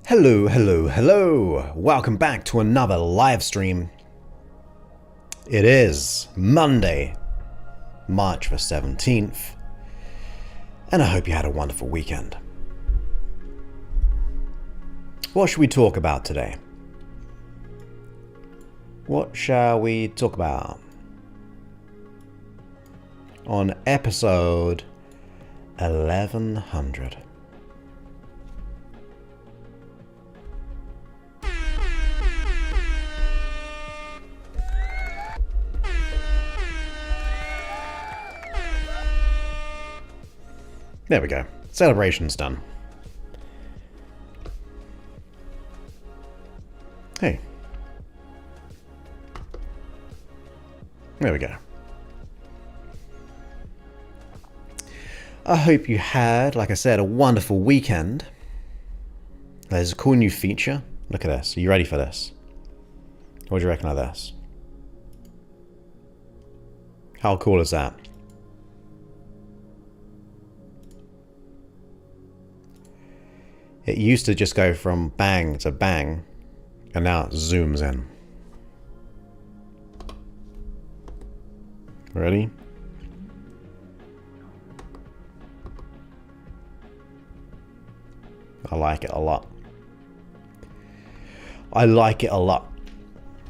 Hello, hello, hello! Welcome back to another live stream. It is Monday, March the 17th, and I hope you had a wonderful weekend. What should we talk about today? What shall we talk about? On episode 1100. There we go. Celebration's done. Hey. There we go. I hope you had, like I said, a wonderful weekend. There's a cool new feature. Look at this. Are you ready for this? What do you reckon of this? How cool is that? It used to just go from bang to bang, and now it zooms in. Ready? I like it a lot. I like it a lot.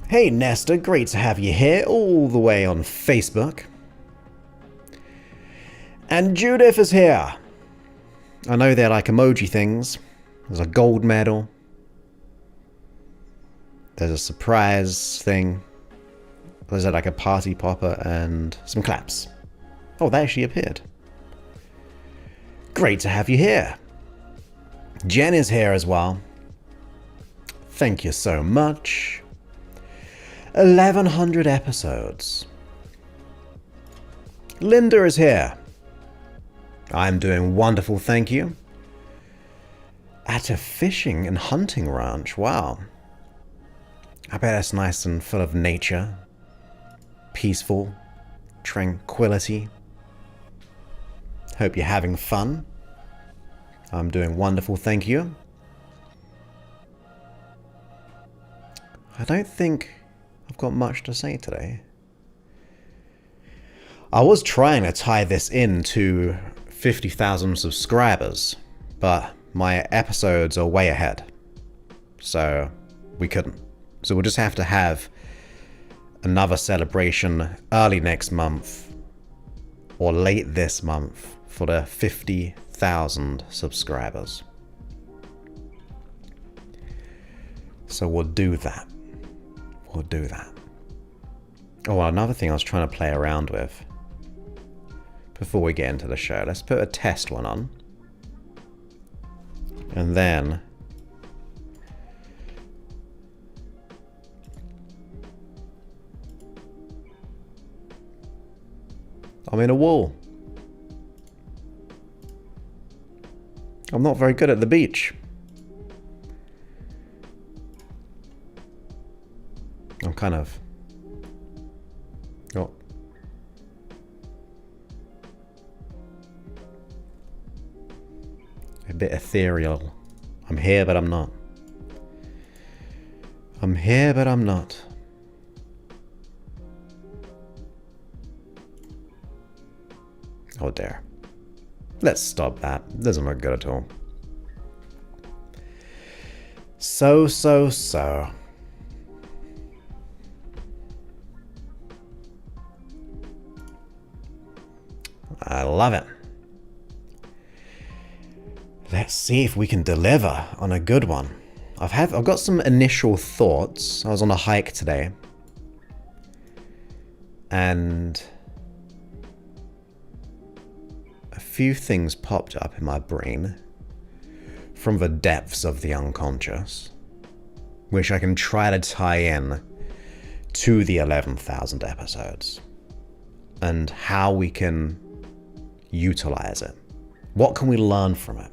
Hey Nesta, great to have you here, all the way on Facebook. And Judith is here. I know they're like emoji things. There's a gold medal. There's a surprise thing. There's like a party popper and some claps. Oh, they actually appeared. Great to have you here. Jen is here as well. Thank you so much. 1100 episodes. Linda is here. I'm doing wonderful, thank you. At a fishing and hunting ranch, wow. I bet it's nice and full of nature. Peaceful. Tranquility. Hope you're having fun. I'm doing wonderful, thank you. I don't think I've got much to say today. I was trying to tie this in to 50,000 subscribers, but my episodes are way ahead, so we couldn't. So we'll just have to have another celebration early next month or late this month for the 50,000 subscribers. So we'll do that. We'll do that. Oh, well, another thing I was trying to play around with before we get into the show. Let's put a test one on. And then I'm in a wall. I'm not very good at the beach. I'm kind of... Oh. A bit ethereal. I'm here, but I'm not. I'm here, but I'm not. Oh dear. Let's stop that. Doesn't look good at all. So. I love it. Let's see if we can deliver on a good one. I've got some initial thoughts. I was on a hike today, and a few things popped up in my brain from the depths of the unconscious, which I can try to tie in to the 11,000 episodes and how we can utilize it. What can we learn from it?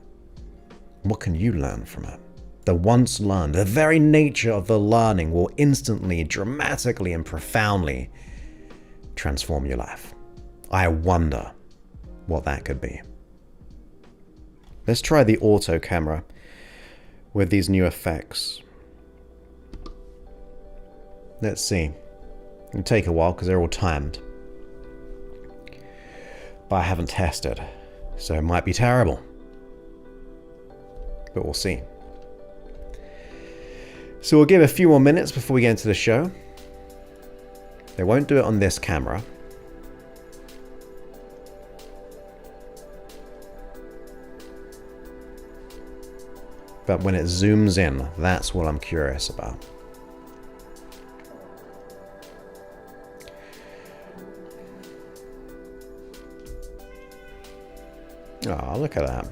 What can you learn from it? The once learned, the very nature of the learning will instantly, dramatically, and profoundly transform your life. I wonder what that could be. Let's try the auto camera. with these new effects. Let's see. It'll take a while because they're all timed. But I haven't tested, so it might be terrible. But we'll see. So we'll give a few more minutes before we get into the show. They won't do it on this camera. But when it zooms in, that's what I'm curious about. Oh, look at that.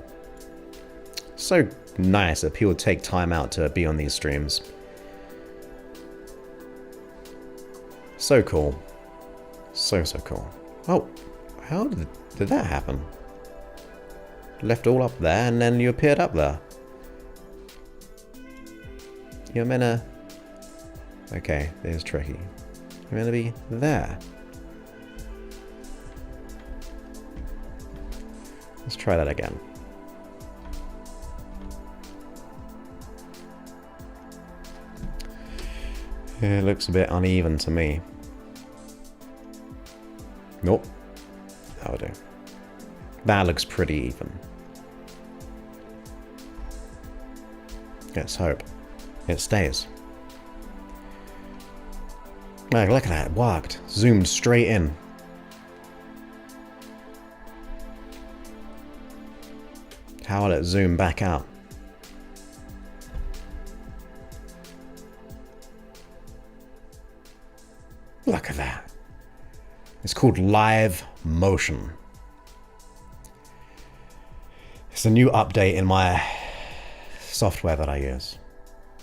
So nice that people take time out to be on these streams. So cool. So cool. Oh, how did that happen? Left all up there and then you appeared up there. You're meant to... Okay, this is tricky. You're meant to be there. Let's try that again. It looks a bit uneven to me. Nope. That'll do. That looks pretty even. Let's hope it stays. Look at that, it worked. Zoomed straight in. How will it zoom back out? Look at that. It's called live motion. It's a new update in my software that I use.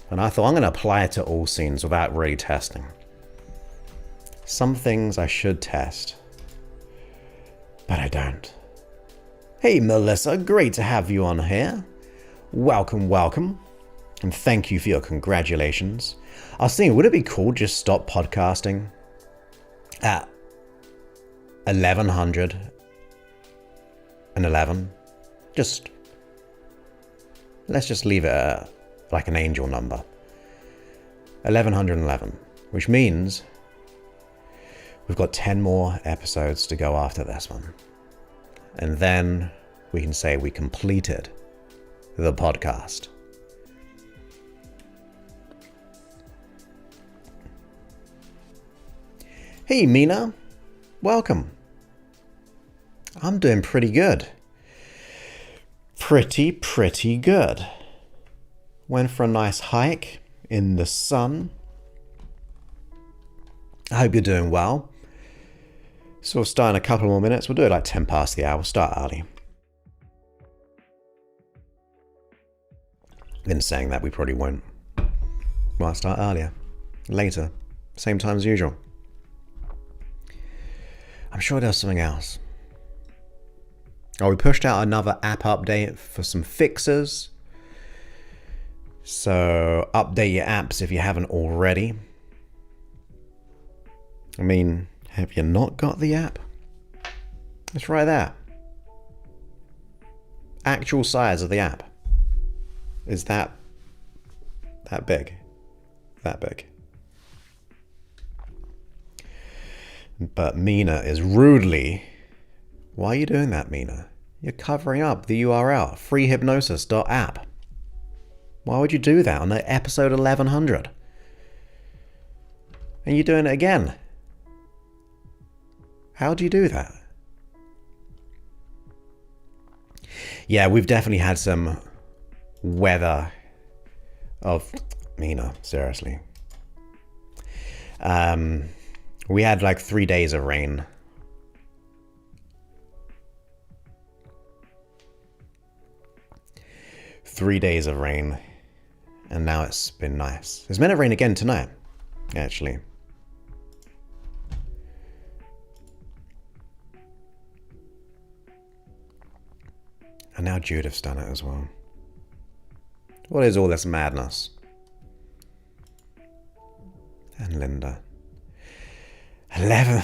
And I thought I'm going to apply it to all scenes without really testing. Some things I should test, but I don't. Hey Melissa, great to have you on here. Welcome, welcome. And thank you for your congratulations. I was thinking, would it be cool to just stop podcasting at 1111? Let's just leave it like an angel number. 1111, which means we've got 10 more episodes to go after this one. And then we can say we completed the podcast. Hey Mina, welcome. I'm doing pretty good. Pretty good. Went for a nice hike in the sun. I hope you're doing well. So we'll start in a couple more minutes. We'll do it like 10 past the hour. We'll start early. Been saying that we probably won't. Well, I'll start earlier. Later. Same time as usual. I'm sure there's something else. Oh, we pushed out another app update for some fixes. So update your apps if you haven't already. I mean, have you not got the app? It's right there. Actual size of the app is that big. That big. But Mina is rudely... Why are you doing that, Mina? You're covering up the URL, freehypnosis.app. Why would you do that on episode 1100? And you're doing it again. How do you do that? Yeah, we've definitely had some weather of... Mina, seriously. We had like 3 days of rain. And now it's been nice. It's meant to rain again tonight, actually. And now Judith's done it as well. What is all this madness? And Linda. 11...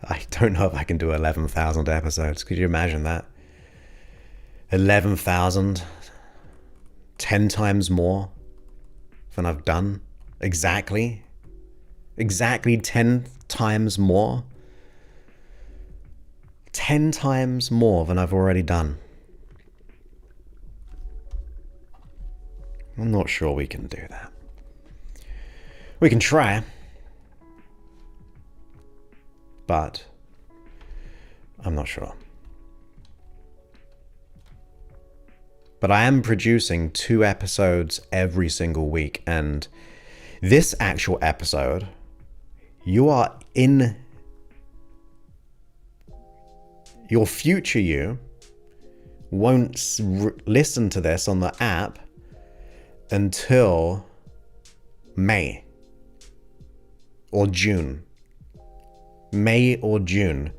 I don't know if I can do 11,000 episodes. Could you imagine that? 11,000 10 times more than I've done. Exactly 10 times more. 10 times more than I've already done. I'm not sure we can do that. We can try. But I'm not sure. But I am producing 2 episodes every single week, and this actual episode, you are in your future you won't listen to this on the app until May or June. May or June.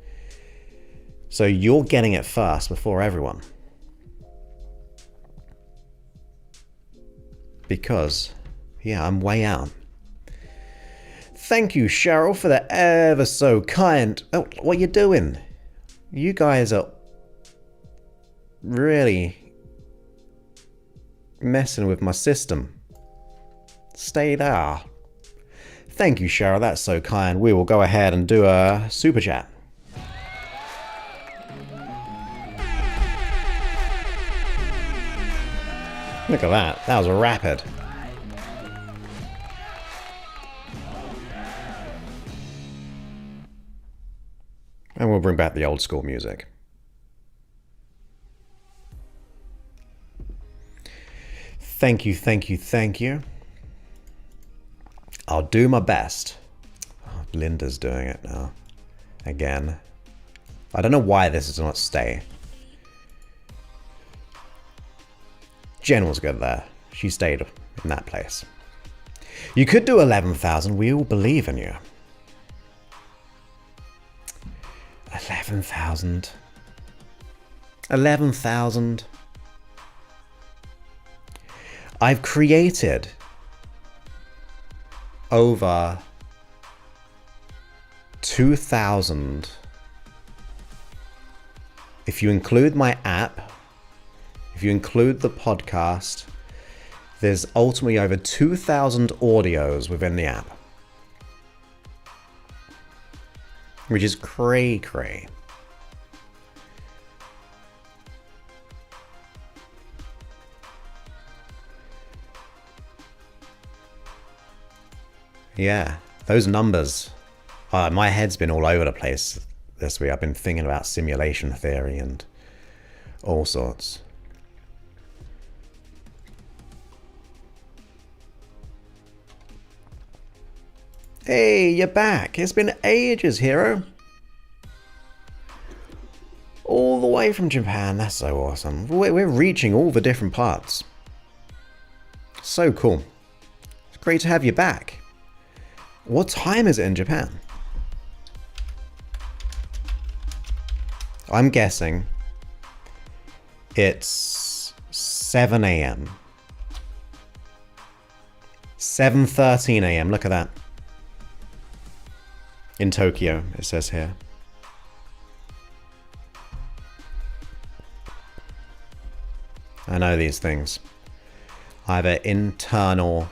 So you're getting it first before everyone. Because, yeah, I'm way out. Thank you, Cheryl, for the ever so kind... Oh, what are you doing? You guys are really messing with my system. Stay there. Thank you, Cheryl. That's so kind. We will go ahead and do a super chat. Look at that. That was rapid. And we'll bring back the old school music. Thank you, thank you, thank you. I'll do my best. Oh, Linda's doing it now. Again. I don't know why this does not stay. Jen was good there. She stayed in that place. You could do 11,000. We all believe in you. 11,000. 11,000. I've created over 2,000. If you include my app, if you include the podcast, there's ultimately over 2,000 audios within the app. Which is cray-cray. Yeah, those numbers. My head's been all over the place this week. I've been thinking about simulation theory and all sorts. Hey, you're back. It's been ages, hero. All the way from Japan. That's so awesome. We're reaching all the different parts. So cool. It's great to have you back. What time is it in Japan? I'm guessing it's 7 a.m. 7:13 a.m. Look at that. In Tokyo, it says here. I know these things. I have an internal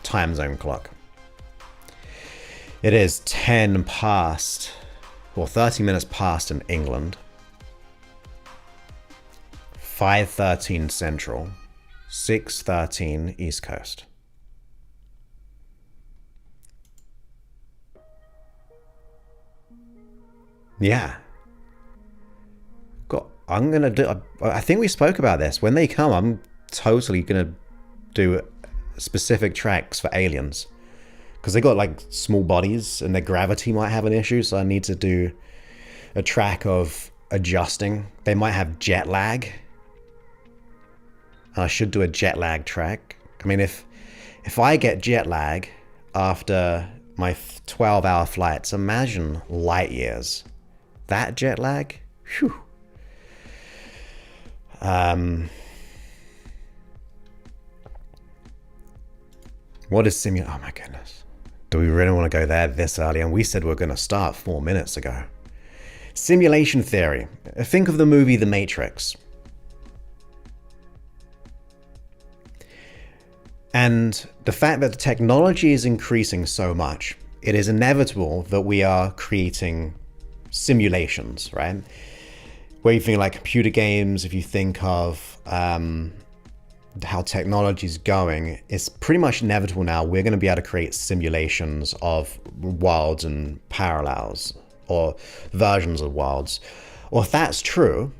time zone clock. It is 10 past, or 30 minutes past in England. 5:13 Central, 6:13 East Coast. Yeah. I'm gonna do. I think we spoke about this. When they come, I'm totally gonna do specific tracks for aliens, because they got like small bodies and their gravity might have an issue. So I need to do a track of adjusting. They might have jet lag. I should do a jet lag track. I mean, if I get jet lag after my 12-hour flights, imagine light years. That jet lag? Whew. What is simulation? Oh my goodness. Do we really want to go there this early? And we said we're going to start 4 minutes ago. Simulation theory. Think of the movie The Matrix. And the fact that the technology is increasing so much, it is inevitable that we are creating simulations, right? Where you think like computer games, if you think of how technology is going, it's pretty much inevitable now. We're going to be able to create simulations of worlds and parallels, or versions of worlds. Or if that's true,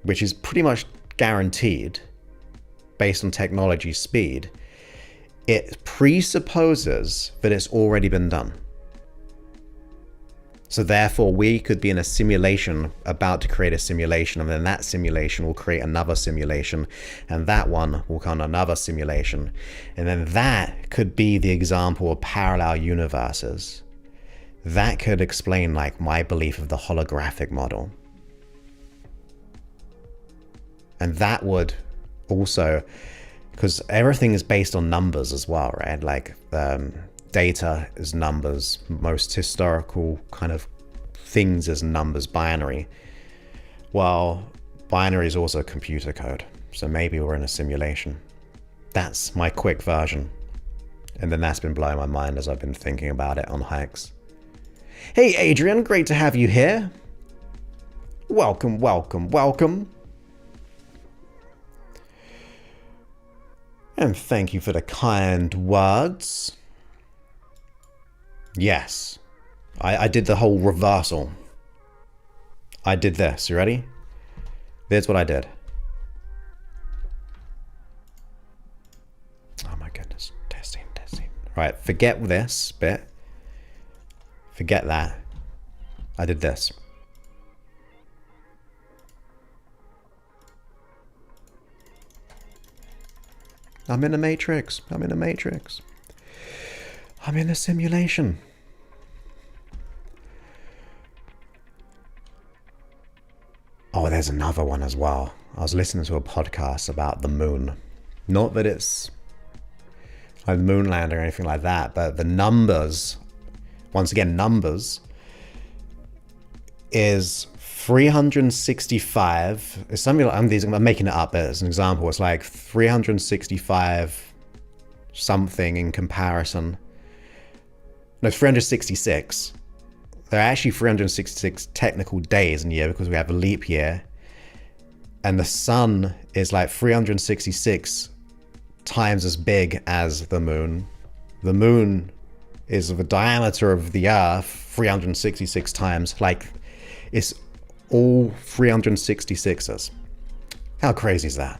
which is pretty much guaranteed based on technology speed, it presupposes that it's already been done. So therefore, we could be in a simulation about to create a simulation, and then that simulation will create another simulation, and that one will come another simulation. And then that could be the example of parallel universes. That could explain like my belief of the holographic model. And that would also, because everything is based on numbers as well, right? Like data is numbers, most historical kind of things is numbers, binary. Well, binary is also computer code, so maybe we're in a simulation. That's my quick version. And then that's been blowing my mind as I've been thinking about it on hikes. Hey Adrian, great to have you here. Welcome, welcome, welcome. And thank you for the kind words. Yes, I did the whole reversal. I did this, you ready? Here's what I did. Oh my goodness, testing. Right, forget this bit. Forget that. I did this. I'm in a matrix. I'm in a simulation. Oh, there's another one as well. I was listening to a podcast about the moon. Not that it's like the moon landing or anything like that, but the numbers, once again, numbers, is 365. It's something like, I'm making it up as an example. It's like 365 something in comparison. No, 366. There are actually 366 technical days in a year because we have a leap year. And the sun is like 366 times as big as the moon. The moon is the diameter of the earth 366 times. Like, it's all 366s. How crazy is that?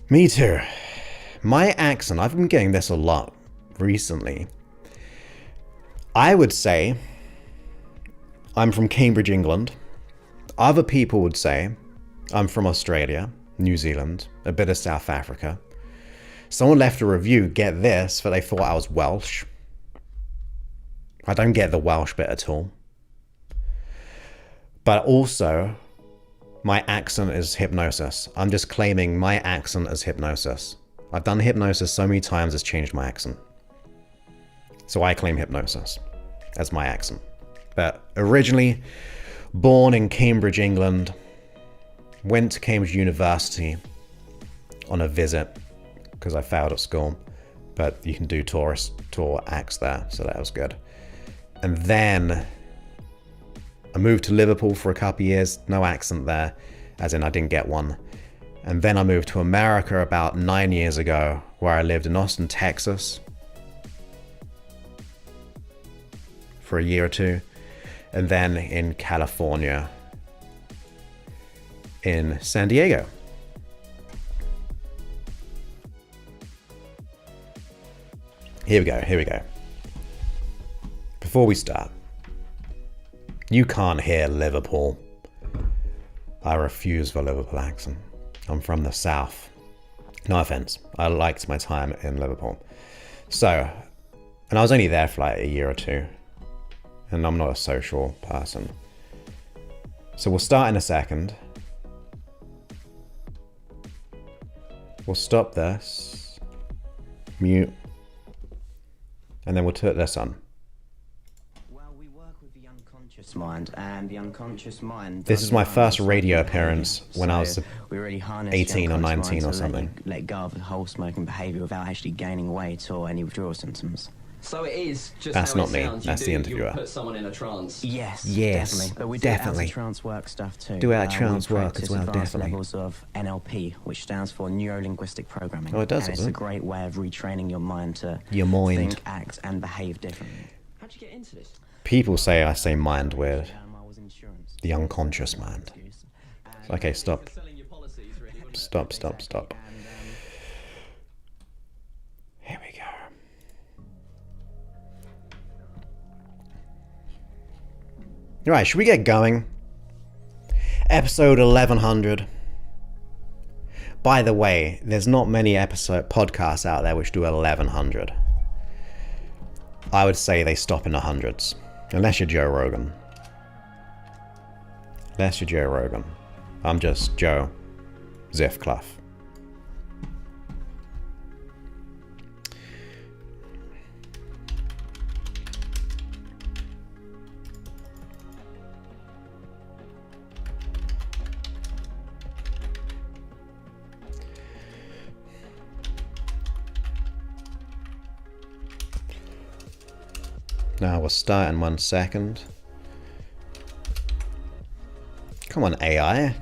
Me too. My accent, I've been getting this a lot recently. I would say I'm from Cambridge, England. Other people would say I'm from Australia, New Zealand, a bit of South Africa. Someone left a review, get this, that they thought I was Welsh. I don't get the Welsh bit at all. But also, my accent is hypnosis. I'm just claiming my accent as hypnosis. I've done hypnosis so many times it's changed my accent. So I claim hypnosis as my accent. But originally, born in Cambridge, England, went to Cambridge University on a visit because I failed at school. But you can do tour acts there, so that was good. And then I moved to Liverpool for a couple of years, no accent there, as in I didn't get one. And then I moved to America about 9 years ago, where I lived in Austin, Texas for a year or two. And then in California, in San Diego. Here we go. Before we start, you can't hear Liverpool. I refuse the Liverpool accent. I'm from the South. No offense. I liked my time in Liverpool. So, and I was only there for like a year or two. And I'm not a social person. So we'll start in a second. We'll stop this. Mute. And then we'll put this on. Well, we work with the unconscious mind, and the unconscious mind. This is my first radio appearance when I was we really 18 or 19 or something. Let go of the whole smoking behaviour without actually gaining weight or any withdrawal symptoms. So it is just That's how not it me. sounds. That's the interviewer. You put someone in a trance. Yes, Yes, definitely. But we definitely. do trance work stuff too. Do our trance we work as practice well, advanced definitely. levels of NLP, which stands for Neuro-Linguistic Programming. Oh, it does, and it's doesn't a it? great way of retraining your mind to Your mind. think, act, and behave differently. How'd you get into this? People say I say mind weird. I was insurance. The unconscious mind. Okay, stop. Selling your policies, really. Wouldn't it? Stop. And, Here we go. Right, should we get going? Episode 1100. By the way, there's not many podcasts out there which do 1100. I would say they stop in the hundreds. Unless you're Joe Rogan. I'm just Joe Ziff Clough. Now we'll start in 1 second. Come on, AI.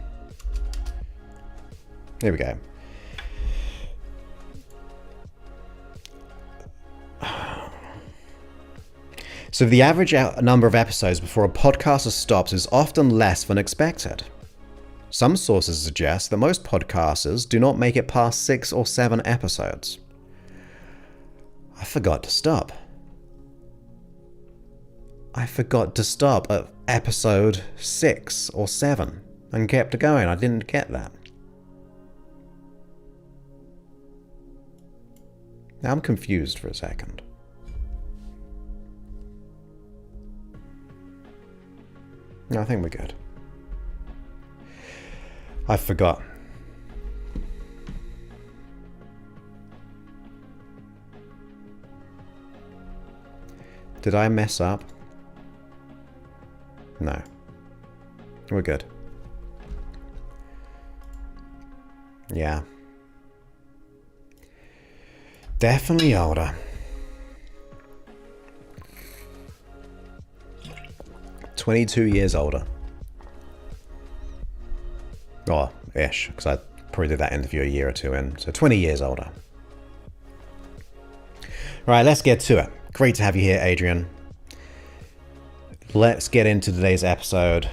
Here we go. So the average number of episodes before a podcaster stops is often less than expected. Some sources suggest that most podcasters do not make it past 6 or 7 episodes. I forgot to stop. I forgot to stop at episode 6 or 7 and kept going. I didn't get that. Now I'm confused for a second. No, I think we're good. I forgot. Did I mess up? No. We're good. Yeah. Definitely older. 22 years older. Oh, ish, because I probably did that interview a year or two in. So 20 years older. Right, let's get to it. Great to have you here, Adrian. Let's get into today's episode.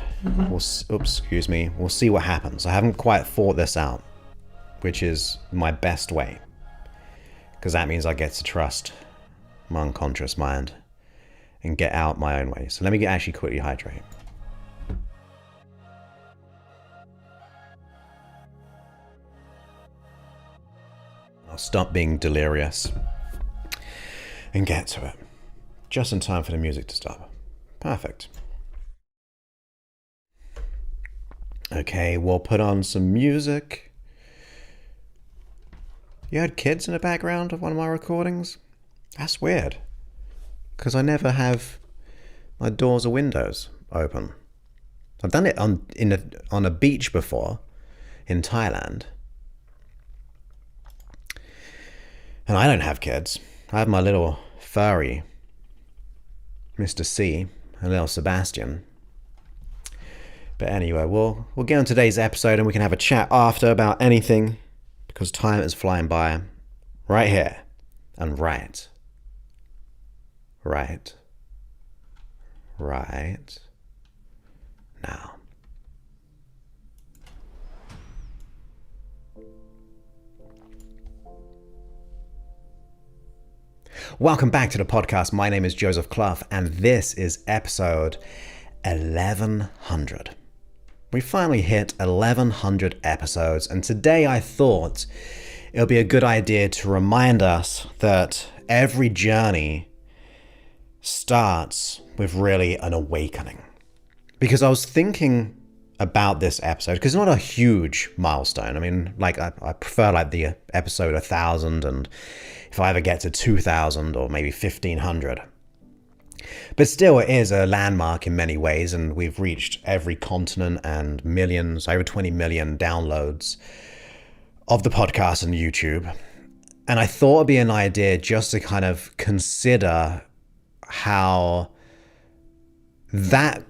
We'll see what happens. I haven't quite thought this out, which is my best way. Because that means I get to trust my unconscious mind and get out my own way. So let me actually quickly hydrate. I'll stop being delirious and get to it. Just in time for the music to stop. Perfect. Okay, we'll put on some music. You heard kids in the background of one of my recordings? That's weird. Because I never have my doors or windows open. I've done it on a beach before in Thailand. And I don't have kids. I have my little furry, Mr. C, and little Sebastian. But anyway, we'll get on today's episode and we can have a chat after about anything, because time is flying by right here and right now. Welcome back to the podcast. My name is Joseph Clough, and this is episode 1100. We finally hit 1100 episodes, and today I thought it would be a good idea to remind us that every journey starts with really an awakening. Because I was thinking about this episode, because it's not a huge milestone. I mean, like, I prefer like the episode 1000, and if I ever get to 2000 or maybe 1500. But still, it is a landmark in many ways, and we've reached every continent and millions, over 20 million downloads of the podcast on YouTube. And I thought it'd be an idea just to kind of consider how that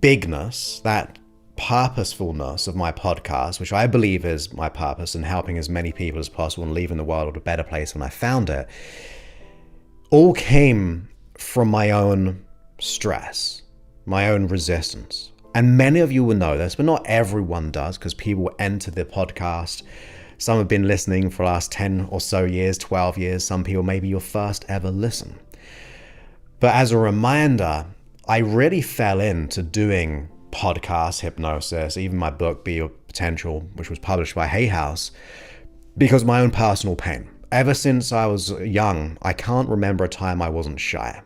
bigness, that purposefulness of my podcast, which I believe is my purpose in helping as many people as possible and leaving the world a better place when I found it, all came from my own stress, my own resistance. And many of you will know this, but not everyone does, because people enter the podcast. Some have been listening for the last 10 or so years, 12 years. Some people maybe your first ever listen. But as a reminder, I really fell into doing podcast hypnosis, even my book, Be Your Potential, which was published by Hay House, because of my own personal pain. Ever since I was young, I can't remember a time I wasn't shy.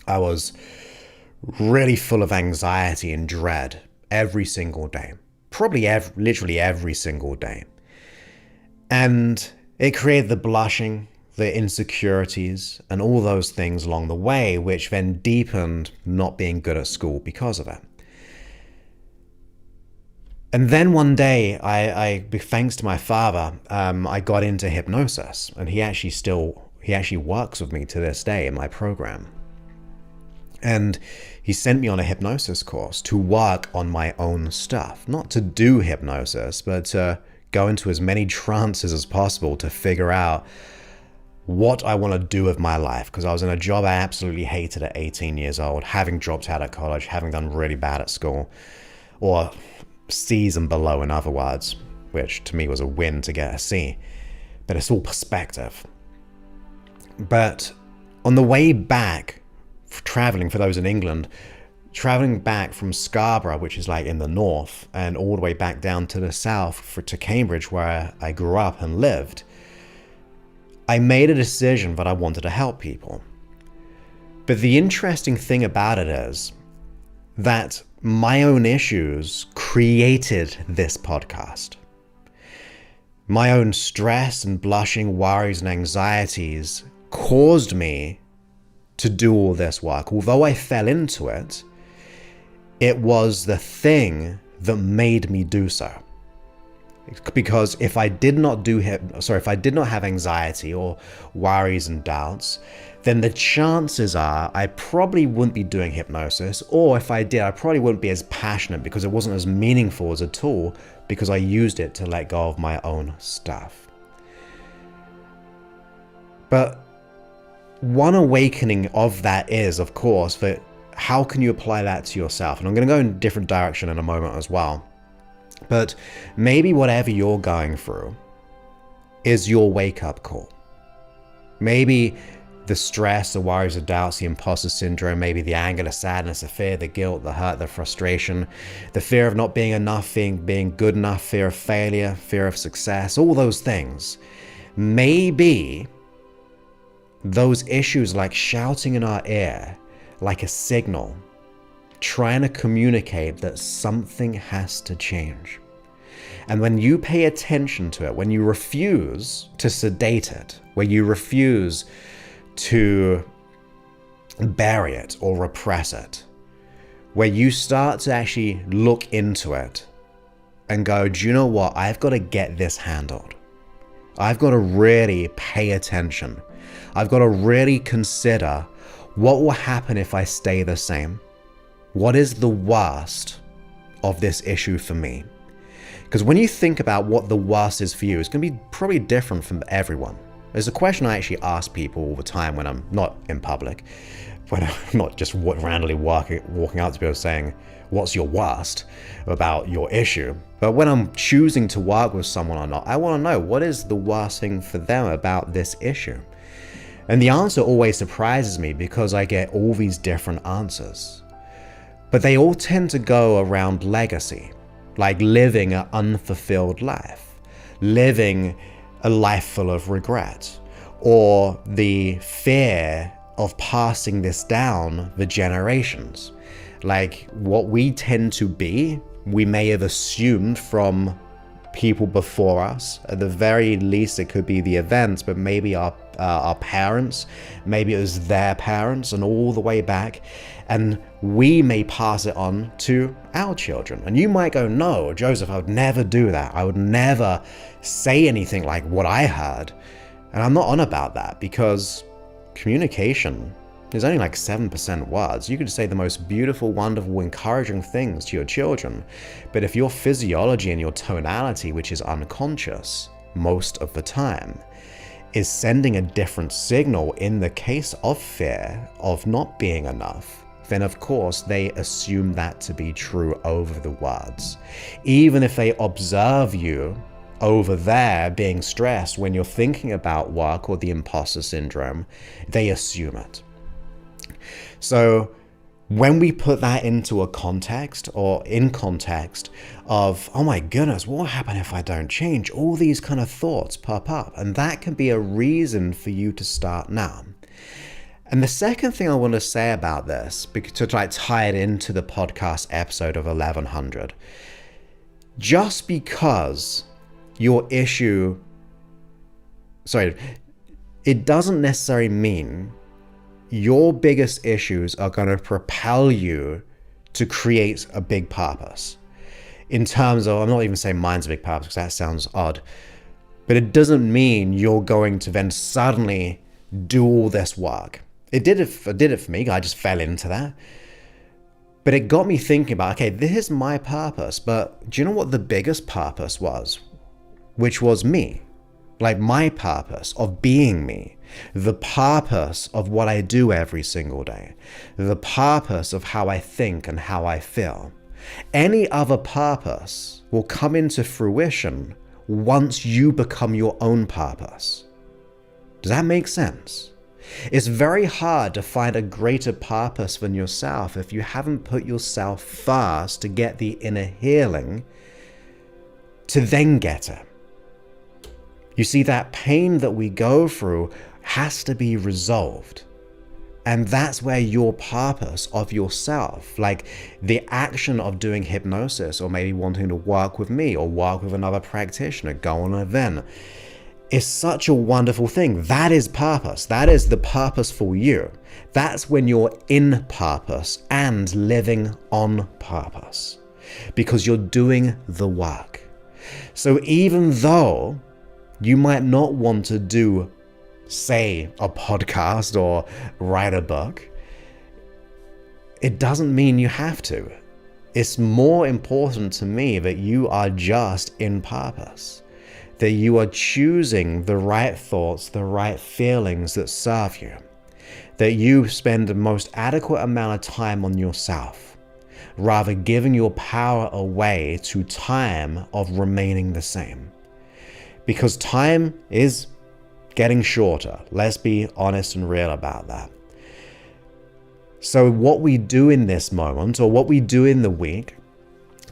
I was really full of anxiety and dread every single day, probably literally every single day. And it created the blushing, the insecurities, and all those things along the way, which then deepened not being good at school because of it. And then one day, I thanks to my father, I got into hypnosis, and he actually works with me to this day in my program. And he sent me on a hypnosis course to work on my own stuff, not to do hypnosis, but to go into as many trances as possible to figure out what I want to do with my life, because I was in a job I absolutely hated at 18 years old, having dropped out of college, having done really bad at school, or C's and below, in other words, which to me was a win to get a C. But it's all perspective. But on the way back, traveling, for those in England, traveling back from Scarborough, which is like in the north, and all the way back down to the south to Cambridge, where I grew up and lived, I made a decision that I wanted to help people. But the interesting thing about it is that my own issues created this podcast. My own stress and blushing, worries and anxieties caused me to do all this work. Although I fell into it, it was the thing that made me do so. Because if I did not have anxiety or worries and doubts, then the chances are I probably wouldn't be doing hypnosis, or if I did, I probably wouldn't be as passionate, because it wasn't as meaningful as a tool, because I used it to let go of my own stuff. But one awakening of that is, of course, that how can you apply that to yourself? And I'm going to go in a different direction in a moment as well. But maybe whatever you're going through is your wake-up call. Maybe the stress, the worries, the doubts, the imposter syndrome, maybe the anger, the sadness, the fear, the guilt, the hurt, the frustration, the fear of not being enough, being good enough, fear of failure, fear of success, all those things. Maybe those issues like shouting in our ear, like a signal, trying to communicate that something has to change. And when you pay attention to it, when you refuse to sedate it, when you refuse to bury it or repress it, where you start to actually look into it and go, do you know what? I've got to get this handled. I've got to really pay attention. I've got to really consider what will happen if I stay the same. What is the worst of this issue for me? Because when you think about what the worst is for you, it's going to be probably different from everyone. There's a question I actually ask people all the time when I'm not in public, when I'm not just randomly walking out to people saying, what's your worst about your issue? But when I'm choosing to work with someone or not, I want to know, what is the worst thing for them about this issue? And the answer always surprises me, because I get all these different answers. But they all tend to go around legacy, like living an unfulfilled life, living a life full of regret, or the fear of passing this down the generations. Like, what we tend to be, we may have assumed from people before us. At the very least, it could be the events, but maybe our parents, maybe it was their parents, and all the way back, and we may pass it on to our children. And you might go, no, Joseph, I would never do that. I would never say anything like what I heard. And I'm not on about that, because communication is only like 7% words. You could say the most beautiful, wonderful, encouraging things to your children, but if your physiology and your tonality, which is unconscious most of the time, is sending a different signal in the case of fear of not being enough, then of course they assume that to be true over the words. Even if they observe you over there being stressed when you're thinking about work or the imposter syndrome, they assume it. So when we put that into a context, or in context of, oh my goodness, what will happen if I don't change? All these kind of thoughts pop up, and that can be a reason for you to start now. And the second thing I want to say about this, to try to tie it into the podcast episode of 1100, just because your issue, it doesn't necessarily mean your biggest issues are going to propel you to create a big purpose. In terms of, I'm not even saying mine's a big purpose because that sounds odd, but it doesn't mean you're going to then suddenly do all this work. It did it for me. I just fell into that. But it got me thinking about, okay, this is my purpose, but do you know what the biggest purpose was? Which was me. Like my purpose of being me. The purpose of what I do every single day. The purpose of how I think and how I feel. Any other purpose will come into fruition once you become your own purpose. Does that make sense? It's very hard to find a greater purpose than yourself if you haven't put yourself first to get the inner healing to then get it. You see, that pain that we go through has to be resolved. And that's where your purpose of yourself, like the action of doing hypnosis, or maybe wanting to work with me or work with another practitioner, go on an event, is such a wonderful thing. That is purpose. That is the purpose for you. That's when you're in purpose and living on purpose, because you're doing the work. So even though you might not want to do, say, a podcast or write a book, it doesn't mean you have to. It's more important to me that you are just in purpose, that you are choosing the right thoughts, the right feelings that serve you, that you spend the most adequate amount of time on yourself, rather giving your power away to time of remaining the same. Because time is getting shorter. Let's be honest and real about that. So what we do in this moment, or what we do in the week,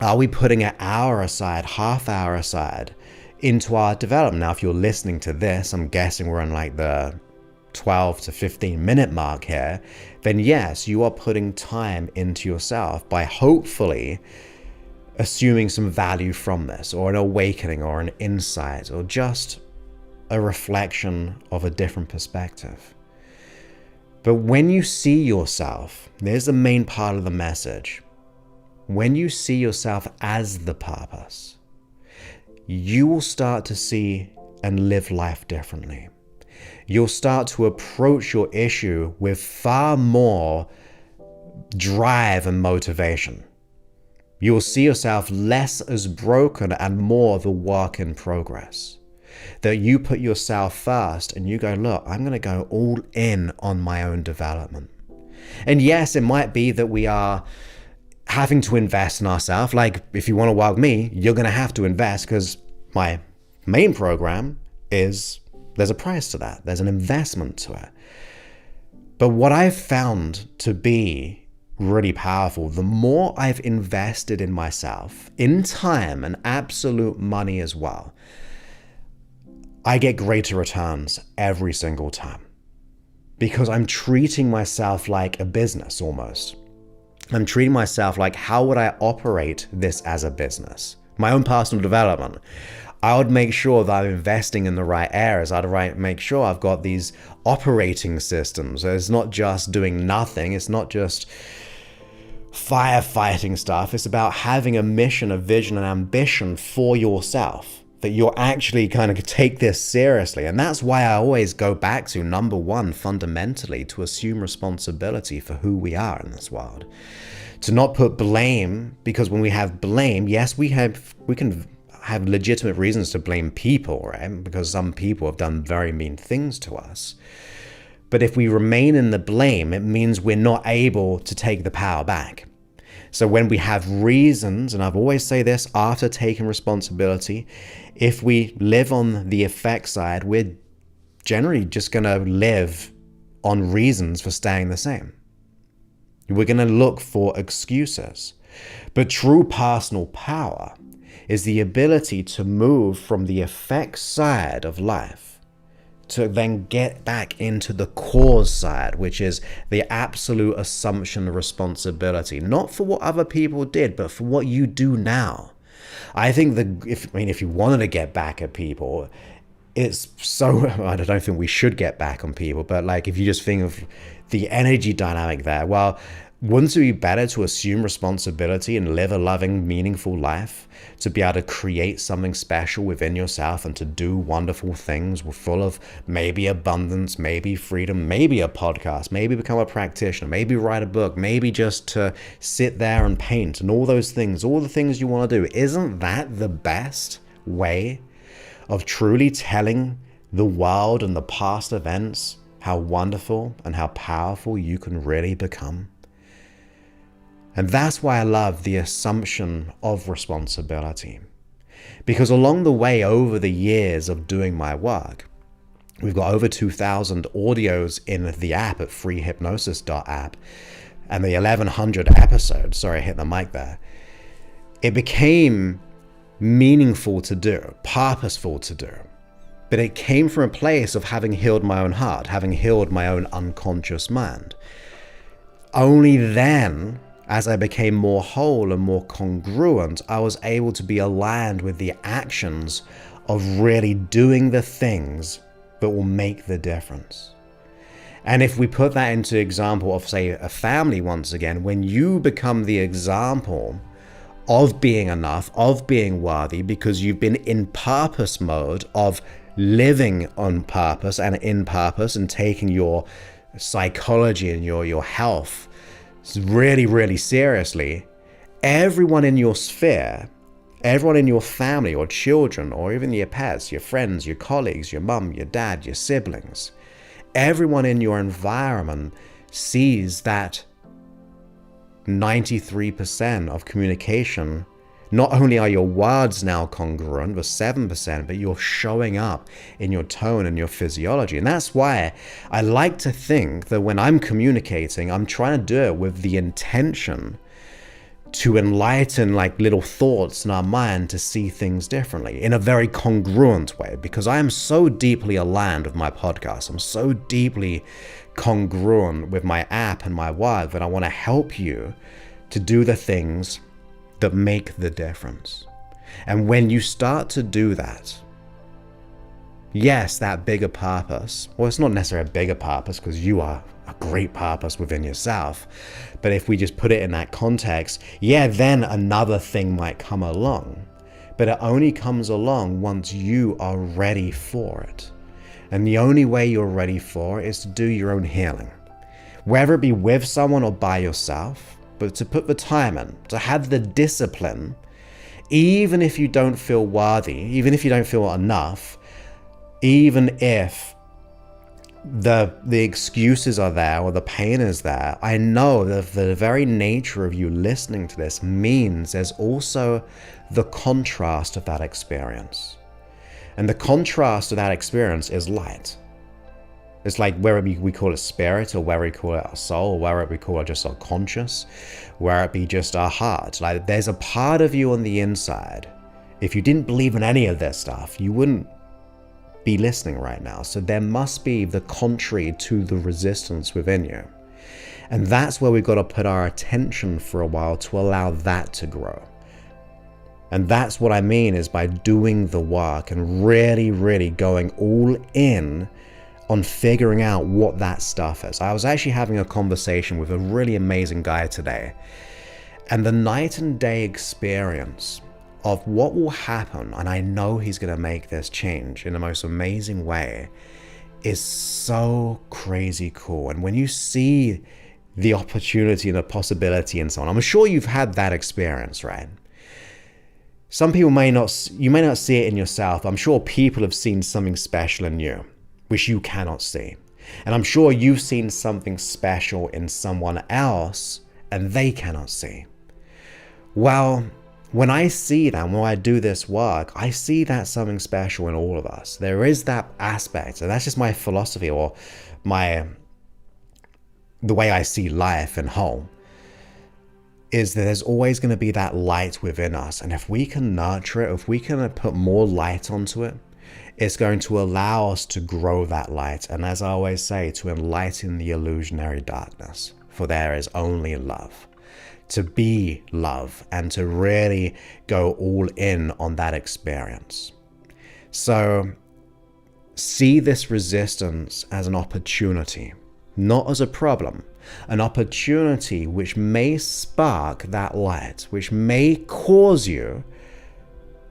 are we putting an hour aside, half hour aside into our development? Now, if you're listening to this, I'm guessing we're in like the 12 to 15 minute mark here, then yes, you are putting time into yourself by hopefully assuming some value from this, or an awakening, or an insight, or just a reflection of a different perspective. But when you see yourself, there's the main part of the message. When you see yourself as the purpose, you will start to see and live life differently. You'll start to approach your issue with far more drive and motivation. You will see yourself less as broken and more the work in progress. That you put yourself first and you go, look, I'm going to go all in on my own development. And yes, it might be that we are having to invest in ourselves. Like if you want to work with me, you're going to have to invest, because my main program is, there's a price to that. There's an investment to it. But what I've found to be really powerful, the more I've invested in myself, in time and absolute money as well, I get greater returns every single time, because I'm treating myself like a business almost. I'm treating myself like, how would I operate this as a business? My own personal development. I would make sure that I'm investing in the right areas. I'd make sure I've got these operating systems. It's not just doing nothing. It's not just firefighting stuff. It's about having a mission, a vision, an ambition for yourself, that you'll actually kind of take this seriously. And that's why I always go back to number one, fundamentally, to assume responsibility for who we are in this world. To not put blame, because when we have blame, yes, we can have legitimate reasons to blame people, right? Because some people have done very mean things to us. But if we remain in the blame, it means we're not able to take the power back. So when we have reasons, and I've always say this, after taking responsibility, if we live on the effect side, we're generally just going to live on reasons for staying the same. We're going to look for excuses. But true personal power is the ability to move from the effect side of life to then get back into the cause side, which is the absolute assumption of responsibility, not for what other people did, but for what you do now. I think if you wanted to get back at people, it's so, I don't think we should get back on people, but like if you just think of the energy dynamic there, well, wouldn't it be better to assume responsibility and live a loving, meaningful life, to be able to create something special within yourself and to do wonderful things full of maybe abundance, maybe freedom, maybe a podcast, maybe become a practitioner, maybe write a book, maybe just to sit there and paint and all those things, all the things you want to do? Isn't that the best way of truly telling the world and the past events how wonderful and how powerful you can really become? And that's why I love the assumption of responsibility. Because along the way, over the years of doing my work, we've got over 2,000 audios in the app at freehypnosis.app, and the 1,100 episodes, sorry, I hit the mic there. It became meaningful to do, purposeful to do. But it came from a place of having healed my own heart, having healed my own unconscious mind. Only then, as I became more whole and more congruent, I was able to be aligned with the actions of really doing the things that will make the difference. And if we put that into example of, say, a family once again, when you become the example of being enough, of being worthy, because you've been in purpose mode of living on purpose and in purpose and taking your psychology and your health really, really seriously, everyone in your sphere, everyone in your family or children or even your pets, your friends, your colleagues, your mum, your dad, your siblings, everyone in your environment sees that 93% of communication. Not only are your words now congruent with 7%, but you're showing up in your tone and your physiology. And that's why I like to think that when I'm communicating, I'm trying to do it with the intention to enlighten like little thoughts in our mind to see things differently in a very congruent way, because I am so deeply aligned with my podcast. I'm so deeply congruent with my app and my work that I want to help you to do the things that make the difference. And when you start to do that, yes, that bigger purpose, well, it's not necessarily a bigger purpose because you are a great purpose within yourself. But if we just put it in that context, yeah, then another thing might come along. But it only comes along once you are ready for it. And the only way you're ready for it is to do your own healing. Whether it be with someone or by yourself, but to put the time in, to have the discipline, even if you don't feel worthy, even if you don't feel enough, even if the excuses are there or the pain is there, I know that the very nature of you listening to this means there's also the contrast of that experience. And the contrast of that experience is light. It's like whether we call it spirit, or whether we call it our soul, or whether we call it just our conscious, whether it be just our heart. Like there's a part of you on the inside. If you didn't believe in any of this stuff, you wouldn't be listening right now. So there must be the contrary to the resistance within you. And that's where we've got to put our attention for a while to allow that to grow. And that's what I mean is by doing the work and really, really going all in on figuring out what that stuff is. I was actually having a conversation with a really amazing guy today, and the night and day experience of what will happen, and I know he's going to make this change in the most amazing way, is so crazy cool. And when you see the opportunity and the possibility and so on, I'm sure you've had that experience, right? Some people you may not see it in yourself. I'm sure people have seen something special in you, which you cannot see. And I'm sure you've seen something special in someone else and they cannot see. Well, when I see that, when I do this work, I see that something special in all of us. There is that aspect, and that's just my philosophy or the way I see life and whole, is that there's always going to be that light within us. And if we can nurture it, if we can put more light onto it, it's going to allow us to grow that light. And as I always say, to enlighten the illusionary darkness, for there is only love. To be love and to really go all in on that experience. So see this resistance as an opportunity, not as a problem. An opportunity which may spark that light, which may cause you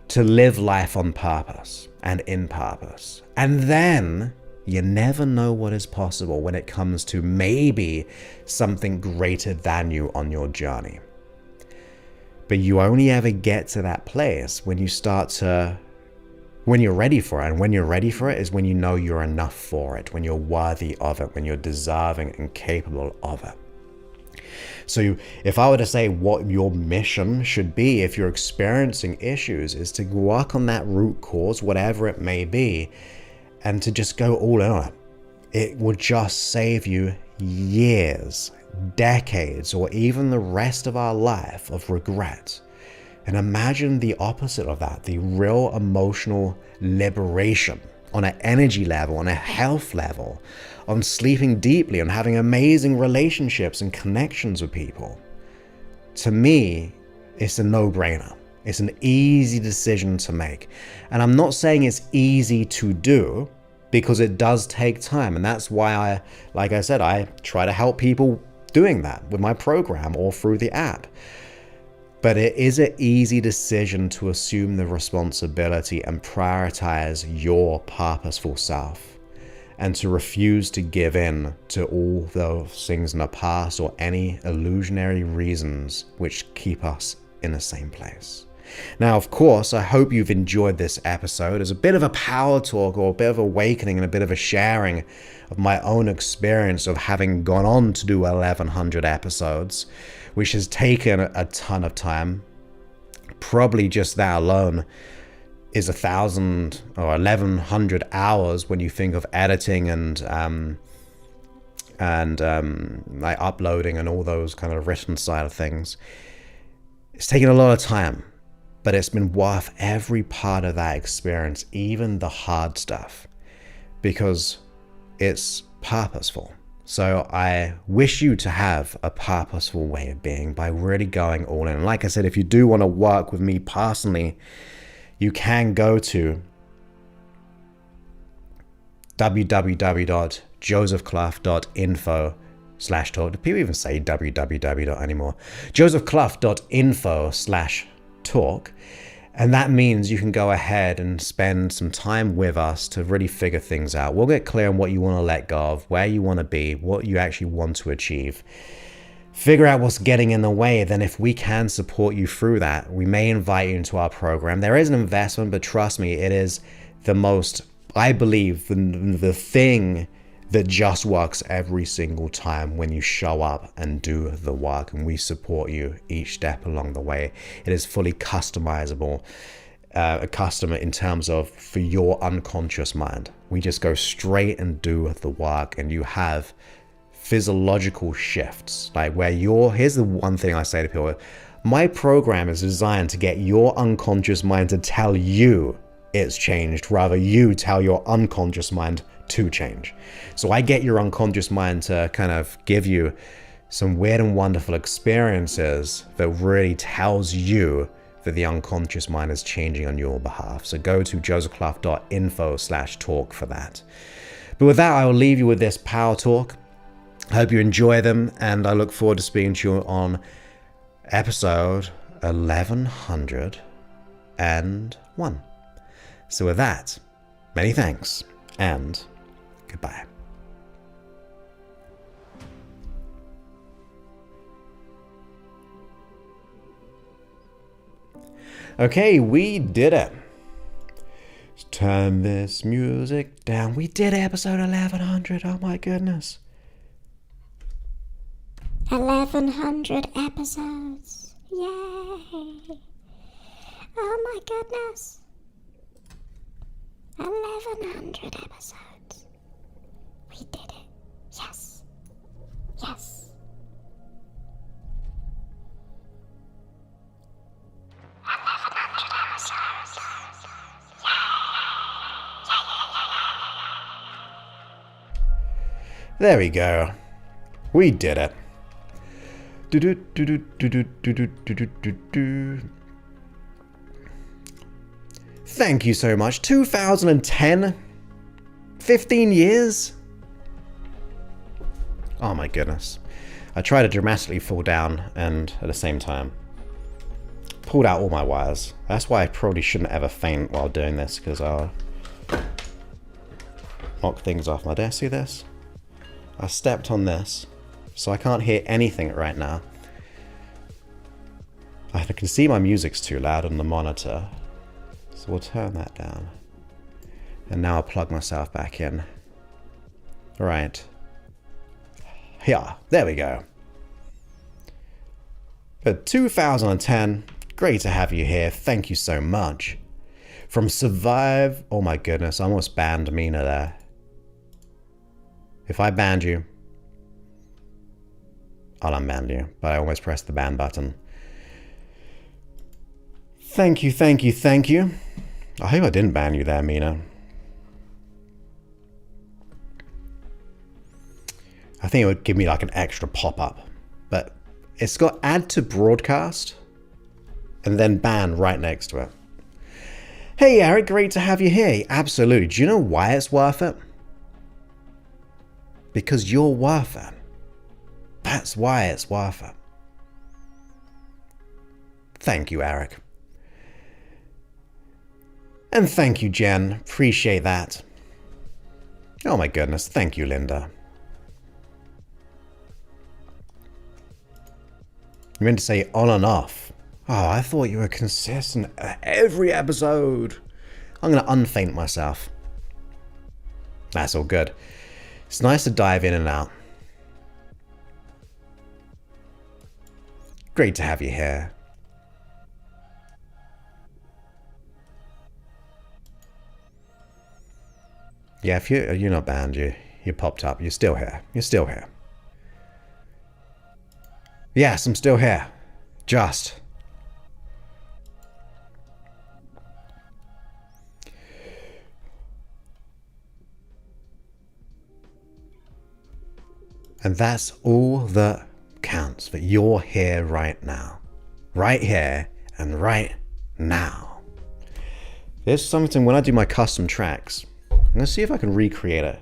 to live life on purpose and in purpose. And then you never know what is possible when it comes to maybe something greater than you on your journey. But you only ever get to that place when you when you're ready for it. And when you're ready for it is when you know you're enough for it, when you're worthy of it, when you're deserving and capable of it. So if I were to say what your mission should be if you're experiencing issues, is to work on that root cause, whatever it may be, and to just go all in on it. It will just save you years, decades, or even the rest of our life of regret. And imagine the opposite of that, the real emotional liberation on an energy level, on a health level, on sleeping deeply, on having amazing relationships and connections with people. To me, it's a no-brainer. It's an easy decision to make. And I'm not saying it's easy to do, because it does take time. And that's why like I said, I try to help people doing that with my program or through the app. But it is an easy decision to assume the responsibility and prioritize your purposeful self, and to refuse to give in to all those things in the past or any illusionary reasons which keep us in the same place. Now, of course, I hope you've enjoyed this episode as a bit of a power talk or a bit of awakening and a bit of a sharing of my own experience of having gone on to do 1100 episodes, which has taken a ton of time. Probably just that alone is 1,000 or 1,100 hours when you think of editing and like uploading and all those kind of written side of things. It's taken a lot of time, but it's been worth every part of that experience, even the hard stuff, because it's purposeful. So I wish you to have a purposeful way of being by really going all in. And like I said, if you do want to work with me personally, you can go to www.josephclough.info/talk. Do people even say www anymore? josephclough.info/talk. And that means you can go ahead and spend some time with us to really figure things out. We'll get clear on what you want to let go of, where you want to be, what you actually want to achieve. Figure out what's getting in the way. Then if we can support you through that, we may invite you into our program. There is an investment, but trust me, it is the most, I believe, the thing that just works every single time when you show up and do the work, and we support you each step along the way. It is fully customizable, custom in terms of for your unconscious mind. We just go straight and do the work, and you have physiological shifts, like where here's the one thing I say to people: my program is designed to get your unconscious mind to tell you it's changed, rather you tell your unconscious mind to change. So I get your unconscious mind to kind of give you some weird and wonderful experiences that really tells you that the unconscious mind is changing on your behalf. So go to josephclough.info/talk for that. But with that, I will leave you with this power talk. I hope you enjoy them, and I look forward to speaking to you on episode 1101. So with that, many thanks, and goodbye. Okay, we did it. Let's turn this music down. We did episode 1100. Oh my goodness. 1100 episodes. Yay. Oh my goodness. 1100 episodes. We did it. Yes. Yes. There we go. We did it. Thank you so much. 2010? 15 years? Oh my goodness. I tried to dramatically fall down and at the same time pulled out all my wires. That's why I probably shouldn't ever faint while doing this, because I'll knock things off my desk. See this? I stepped on this, so I can't hear anything right now. I can see my music's too loud on the monitor, so we'll turn that down. And now I'll plug myself back in. Right. Yeah, there we go. But 2010, great to have you here. Thank you so much. From Survive, oh my goodness, I almost banned Mina there. If I banned you, I'll unban you, but I almost pressed the ban button. Thank you, thank you, thank you. I hope I didn't ban you there, Mina. I think it would give me like an extra pop-up, but it's got add to broadcast and then ban right next to it. Hey Eric, great to have you here. Absolutely. Do you know why it's worth it? Because you're worth it. That's why it's worth it. Thank you, Eric. And thank you, Jen. Appreciate that. Oh my goodness. Thank you, Linda. You meant to say on and off. Oh, I thought you were consistent every episode. I'm going to unfaint myself. That's all good. It's nice to dive in and out. Great to have you here. Yeah, if you're not banned, you popped up. You're still here. You're still here. Yes, I'm still here. Just. And that's all that counts, that you're here right now. Right here and right now. There's something when I do my custom tracks, I'm going to see if I can recreate it.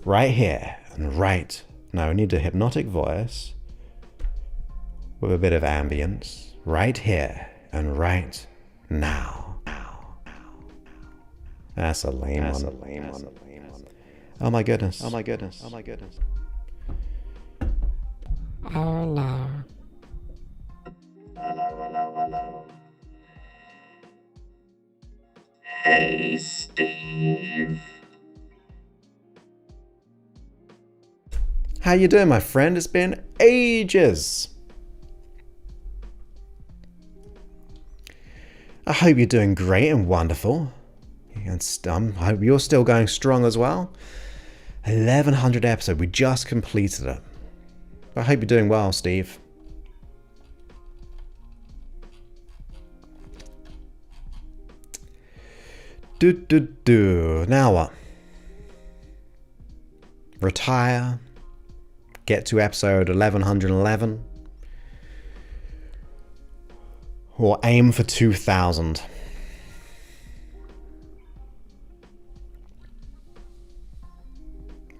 Right here and right now. I need a hypnotic voice with a bit of ambience. Right here and right now. That's a lame one. Oh my goodness. Oh my goodness. Oh my goodness. Oh no. Hey, Steve. How you doing, my friend? It's been ages. I hope you're doing great and wonderful. And I hope you're still going strong as well. 1100 episode. We just completed it. I hope you're doing well, Steve. Now what? Retire. get to episode 1111. Or aim for 2000.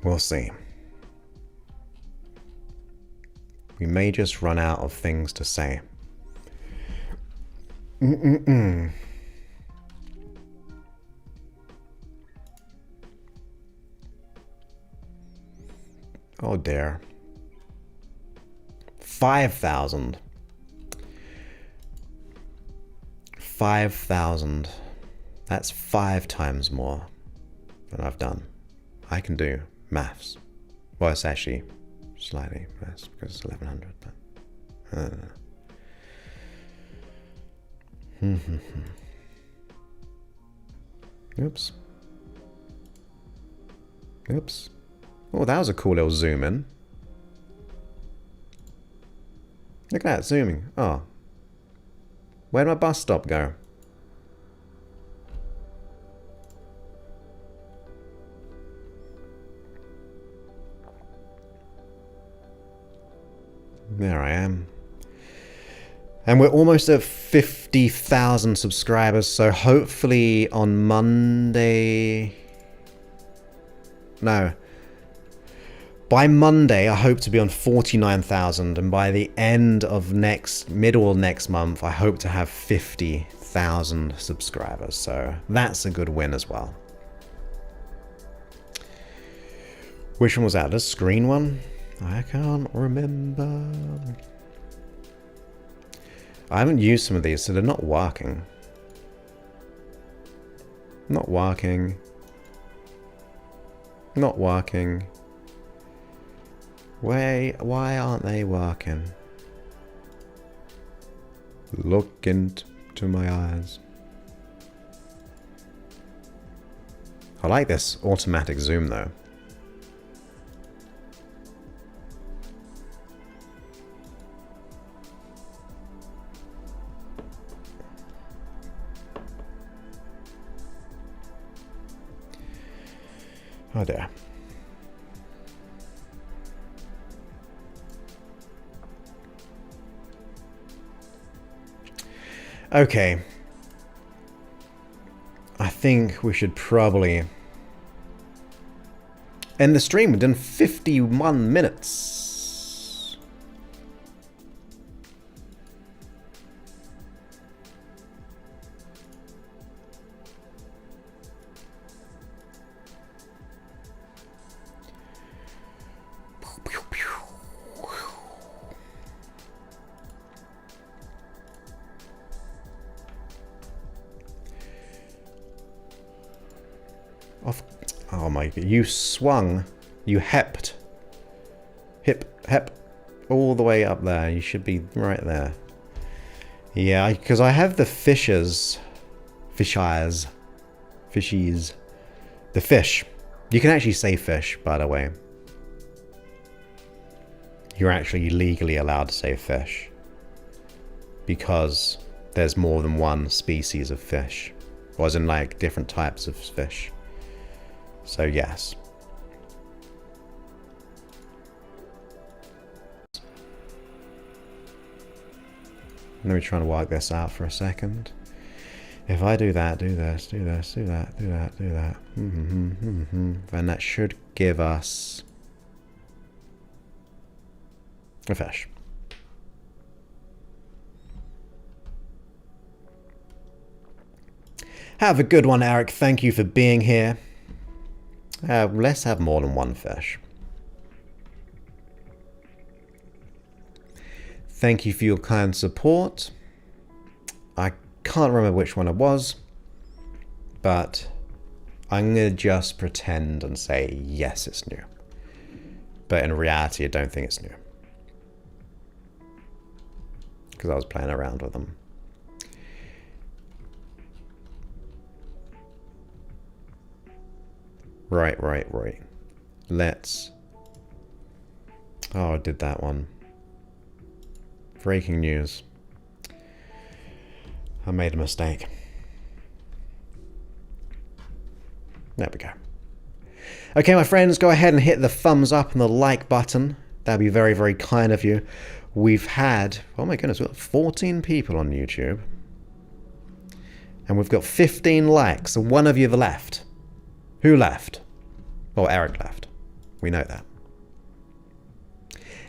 We'll see. We may just run out of things to say. Oh dear. 5,000. 5,000. That's 5 times more than I've done. I can do maths. Well, it's actually slightly less because it's 1100, but I don't know. Oops. Oops. Oh, that was a cool little zoom in. Look at that, zooming. Oh. Where'd my bus stop go? There I am. And we're almost at 50,000 subscribers, so hopefully on Monday... No. By Monday, I hope to be on 49,000, and by the end of middle of next month, I hope to have 50,000 subscribers, so that's a good win as well. Which one was that? The screen one? I can't remember. I haven't used some of these, so they're not working. Not working. Not working. Why aren't they working? Look into my eyes. I like this automatic zoom though. Oh dear. Okay. I think we should probably end the stream. We've done 51 minutes. Oh my god, you swung, you hep, all the way up there. You should be right there. Yeah, because I have the fishes, the fish. You can actually say fish, by the way. You're actually legally allowed to say fish. Because there's more than one species of fish. Or as in like different types of fish. So yes. Let me try and work this out for a second. If I do that, do this, do this, do that, do that, do that, then that should give us a fish. Have a good one, Eric. Thank you for being here. Let's have more than one fish. Thank you for your kind support. I can't remember which one it was, but I'm going to just pretend and say, yes, it's new. But in reality, I don't think it's new. Because I was playing around with them. Right. Let's... Oh, I did that one. Breaking news. I made a mistake. There we go. Okay, my friends, go ahead and hit the thumbs up and the like button. That'd be very, very kind of you. We've had, oh my goodness, we've got 14 people on YouTube. And we've got 15 likes, and one of you have left. Who left? Well, Eric left. We know that.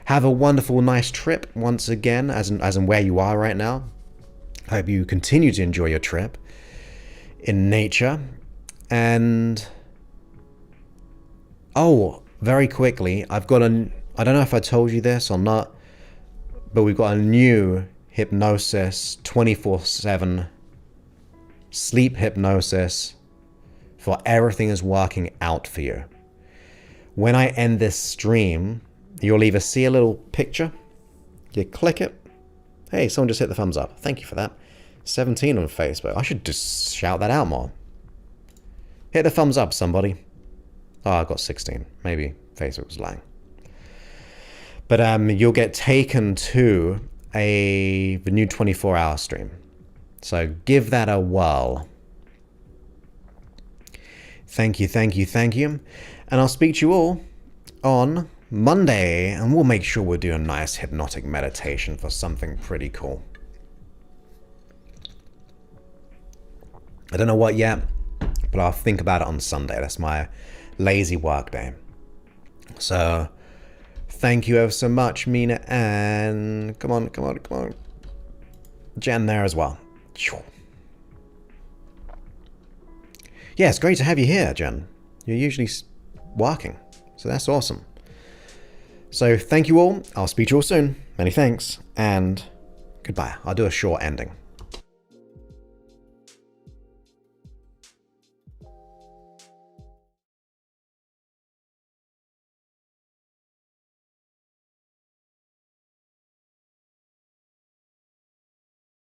Have a wonderful, nice trip once again, as in where you are right now. I hope you continue to enjoy your trip in nature. And oh, very quickly, I've got I don't know if I told you this or not, but we've got a new hypnosis 24/7 sleep hypnosis for everything is working out for you. When I end this stream, you'll either see a little picture, you click it. Hey, someone just hit the thumbs up. Thank you for that. 17 on Facebook. I should just shout that out more. Hit the thumbs up, somebody. Oh, I got 16. Maybe Facebook was lying. But you'll get taken to the new 24-hour stream. So give that a whirl. Thank you, thank you, thank you. And I'll speak to you all on Monday, and we'll make sure we'll do a nice hypnotic meditation for something pretty cool. I don't know what yet, but I'll think about it on Sunday. That's my lazy work day. So thank you ever so much, Mina, and come on. Jen there as well. Yeah, it's great to have you here, Jen. You're usually working, so that's awesome. So thank you all. I'll speak to you all soon. Many thanks, and goodbye. I'll do a short ending.